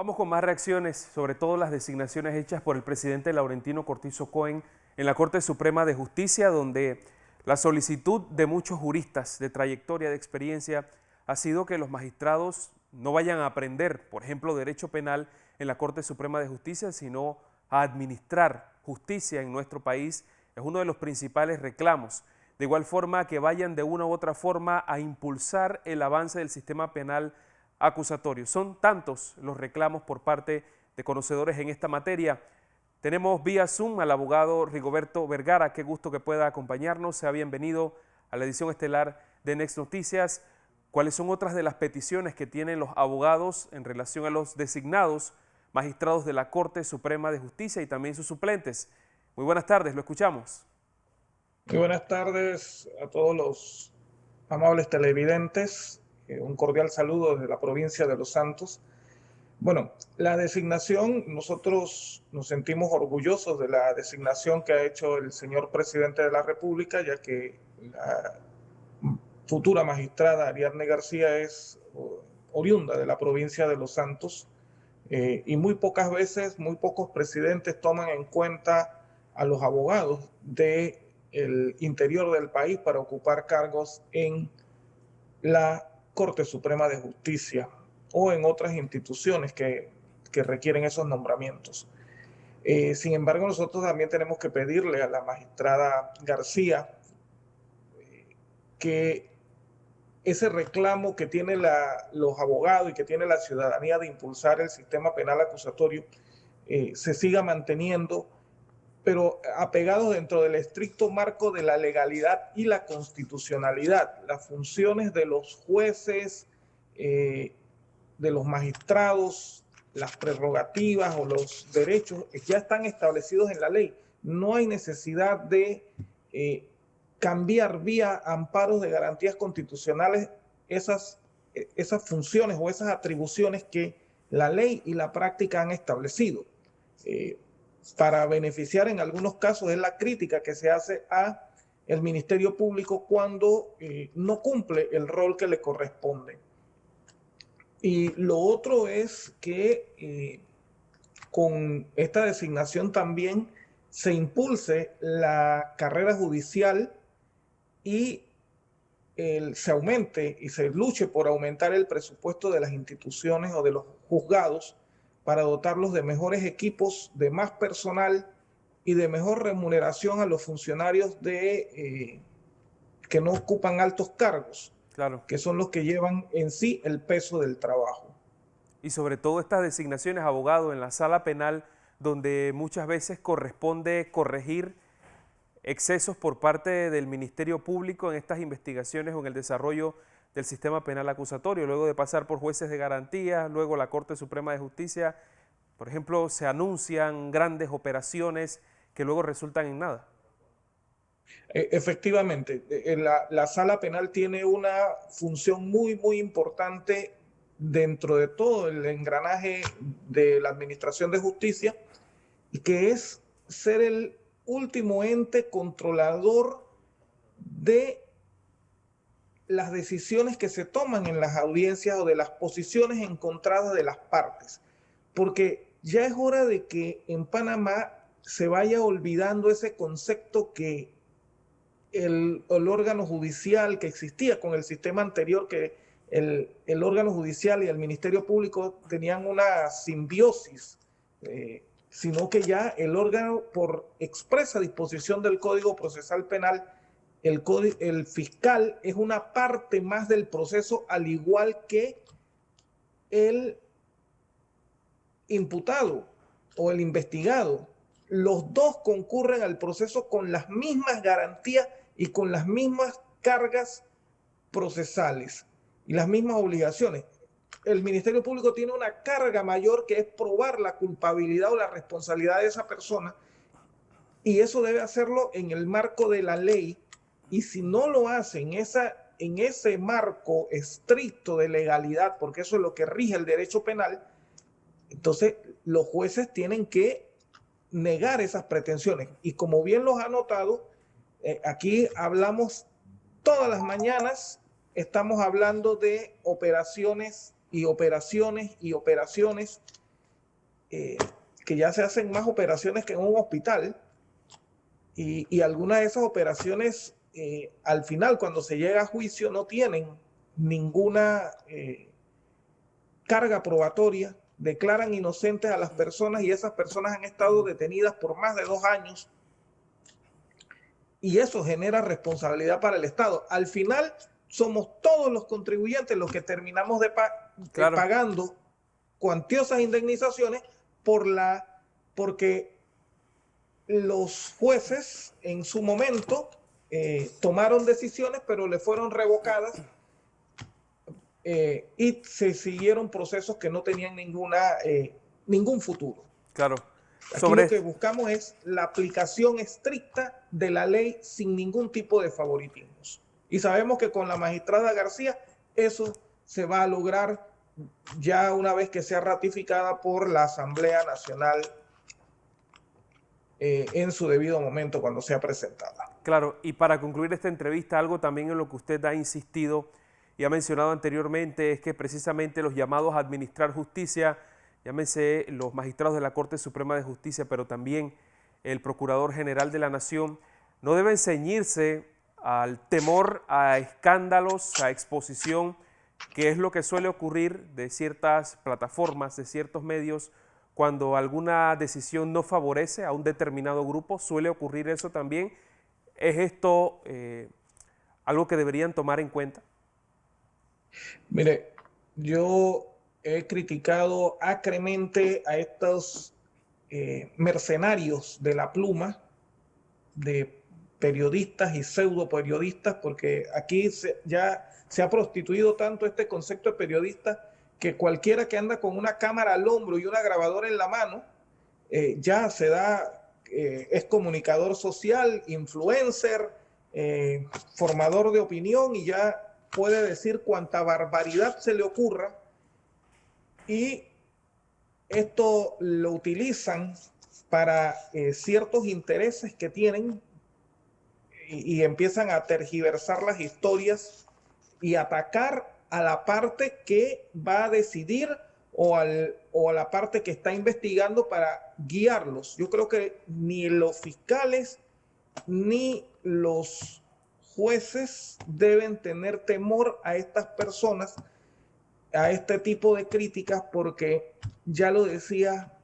Vamos con más reacciones, sobre todo las designaciones hechas por el presidente Laurentino Cortizo Cohen en la Corte Suprema de Justicia, donde la solicitud de muchos juristas de trayectoria, de experiencia, ha sido que los magistrados no vayan a aprender, por ejemplo, derecho penal en la Corte Suprema de Justicia, sino a administrar justicia en nuestro país. Es uno de los principales reclamos. De igual forma, que vayan de una u otra forma a impulsar el avance del sistema penal acusatorio. Son tantos los reclamos por parte de conocedores en esta materia. Tenemos vía Zoom al abogado Rigoberto Vergara. Qué gusto que pueda acompañarnos. Sea bienvenido a la edición estelar de Next Noticias. ¿Cuáles son otras de las peticiones que tienen los abogados en relación a los designados magistrados de la Corte Suprema de Justicia y también sus suplentes? Muy buenas tardes, lo escuchamos. Muy buenas tardes a todos los amables televidentes. Un cordial saludo desde la provincia de Los Santos. Bueno, la designación, nosotros nos sentimos orgullosos de la designación que ha hecho el señor presidente de la República, ya que la futura magistrada Ariadne García es oriunda de la provincia de Los Santos, y muy pocas veces, muy pocos presidentes toman en cuenta a los abogados del interior del país para ocupar cargos en la Corte Suprema de Justicia o en otras instituciones que requieren esos nombramientos. Sin embargo, nosotros también tenemos que pedirle a la magistrada García que ese reclamo que tienen los abogados y que tiene la ciudadanía de impulsar el sistema penal acusatorio se siga manteniendo, pero apegados dentro del estricto marco de la legalidad y la constitucionalidad. Las funciones de los jueces, de los magistrados, las prerrogativas o los derechos ya están establecidos en la ley. No hay necesidad de cambiar vía amparos de garantías constitucionales esas funciones o esas atribuciones que la ley y la práctica han establecido. Para beneficiar en algunos casos es la crítica que se hace a el Ministerio Público cuando no cumple el rol que le corresponde. Y lo otro es que con esta designación también se impulse la carrera judicial y se aumente y se luche por aumentar el presupuesto de las instituciones o de los juzgados para dotarlos de mejores equipos, de más personal y de mejor remuneración a los funcionarios que no ocupan altos cargos, Claro. que son los que llevan en sí el peso del trabajo. Y sobre todo estas designaciones, abogado, en la sala penal, donde muchas veces corresponde corregir excesos por parte del Ministerio Público en estas investigaciones o en el desarrollo del sistema penal acusatorio, luego de pasar por jueces de garantía, luego la Corte Suprema de Justicia. Por ejemplo, se anuncian grandes operaciones que luego resultan en nada. Efectivamente, la sala penal tiene una función muy, muy importante dentro de todo el engranaje de la administración de justicia, que es ser el último ente controlador de las decisiones que se toman en las audiencias o de las posiciones encontradas de las partes. Porque ya es hora de que en Panamá se vaya olvidando ese concepto que el órgano judicial que existía con el sistema anterior, que el órgano judicial y el Ministerio Público tenían una simbiosis, sino que ya el órgano, por expresa disposición del Código Procesal Penal, el fiscal es una parte más del proceso, al igual que el imputado o el investigado. Los dos concurren al proceso con las mismas garantías y con las mismas cargas procesales y las mismas obligaciones. El Ministerio Público tiene una carga mayor, que es probar la culpabilidad o la responsabilidad de esa persona, y eso debe hacerlo en el marco de la ley, y si no lo hace en ese marco estricto de legalidad, porque eso es lo que rige el derecho penal, entonces los jueces tienen que negar esas pretensiones. Y como bien los ha notado, aquí hablamos todas las mañanas, estamos hablando de operaciones y operaciones y operaciones que ya se hacen más operaciones que en un hospital, y algunas de esas operaciones al final, cuando se llega a juicio, no tienen ninguna carga probatoria, declaran inocentes a las personas y esas personas han estado detenidas por más de 2 años, y eso genera responsabilidad para el Estado. Al final somos todos los contribuyentes los que terminamos Claro. pagando cuantiosas indemnizaciones porque los jueces en su momento tomaron decisiones, pero le fueron revocadas y se siguieron procesos que no tenían ningún futuro. Claro. Aquí lo que buscamos es la aplicación estricta de la ley sin ningún tipo de favoritismos. Y sabemos que con la magistrada García eso se va a lograr ya una vez que sea ratificada por la Asamblea Nacional en su debido momento cuando sea presentada. Claro, y para concluir esta entrevista, algo también en lo que usted ha insistido y ha mencionado anteriormente es que precisamente los llamados a administrar justicia, llámense los magistrados de la Corte Suprema de Justicia, pero también el Procurador General de la Nación, no deben ceñirse al temor a escándalos, a exposición, que es lo que suele ocurrir de ciertas plataformas, de ciertos medios, cuando alguna decisión no favorece a un determinado grupo, suele ocurrir eso también. ¿Es esto algo que deberían tomar en cuenta? Mire, yo he criticado acremente a estos mercenarios de la pluma, de periodistas y pseudo periodistas, porque aquí ya se ha prostituido tanto este concepto de periodista que cualquiera que anda con una cámara al hombro y una grabadora en la mano ya es comunicador social, influencer, formador de opinión, y ya puede decir cuanta barbaridad se le ocurra, y esto lo utilizan para ciertos intereses que tienen y empiezan a tergiversar las historias y atacar a la parte que va a decidir o a la parte que está investigando para guiarlos. Yo creo que ni los fiscales ni los jueces deben tener temor a estas personas, a este tipo de críticas, porque ya lo decía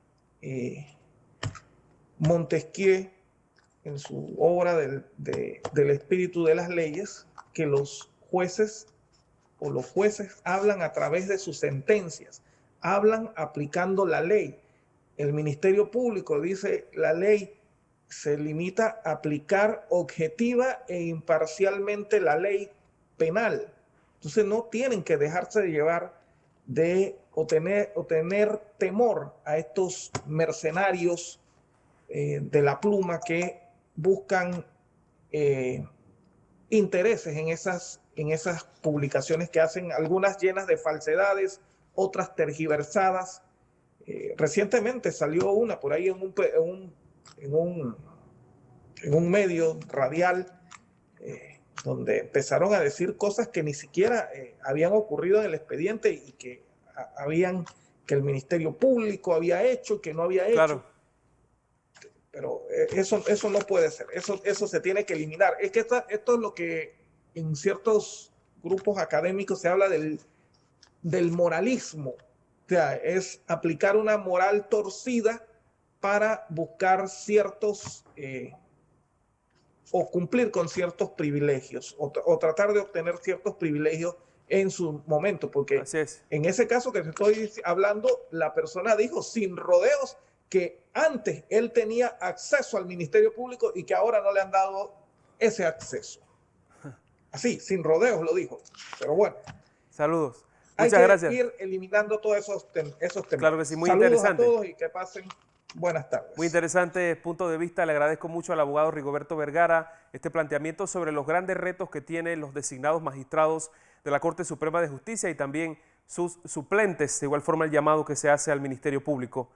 Montesquieu en su obra del espíritu de las leyes, que los jueces hablan a través de sus sentencias, hablan aplicando la ley. El Ministerio Público dice la ley se limita a aplicar objetiva e imparcialmente la ley penal. Entonces no tienen que dejarse de llevar o tener temor a estos mercenarios de la pluma que buscan intereses en esas publicaciones que hacen, algunas llenas de falsedades, otras tergiversadas. Recientemente salió una por ahí en un medio radial donde empezaron a decir cosas que ni siquiera habían ocurrido en el expediente y que el Ministerio Público había hecho, que no había hecho. Claro. Pero eso no puede ser, eso se tiene que eliminar. Es que esto es lo que en ciertos grupos académicos se habla del moralismo. O sea, es aplicar una moral torcida para buscar ciertos o cumplir con ciertos privilegios o tratar de obtener ciertos privilegios en su momento, porque en ese caso que te estoy hablando, la persona dijo sin rodeos que antes él tenía acceso al Ministerio Público y que ahora no le han dado ese acceso. Así, sin rodeos lo dijo. Pero bueno. Saludos. Muchas gracias. Hay que ir eliminando todos esos temas. Claro que sí, muy Saludos interesante. a todos y que pasen buenas tardes. Muy interesante punto de vista. Le agradezco mucho al abogado Rigoberto Vergara este planteamiento sobre los grandes retos que tienen los designados magistrados de la Corte Suprema de Justicia y también sus suplentes, de igual forma el llamado que se hace al Ministerio Público.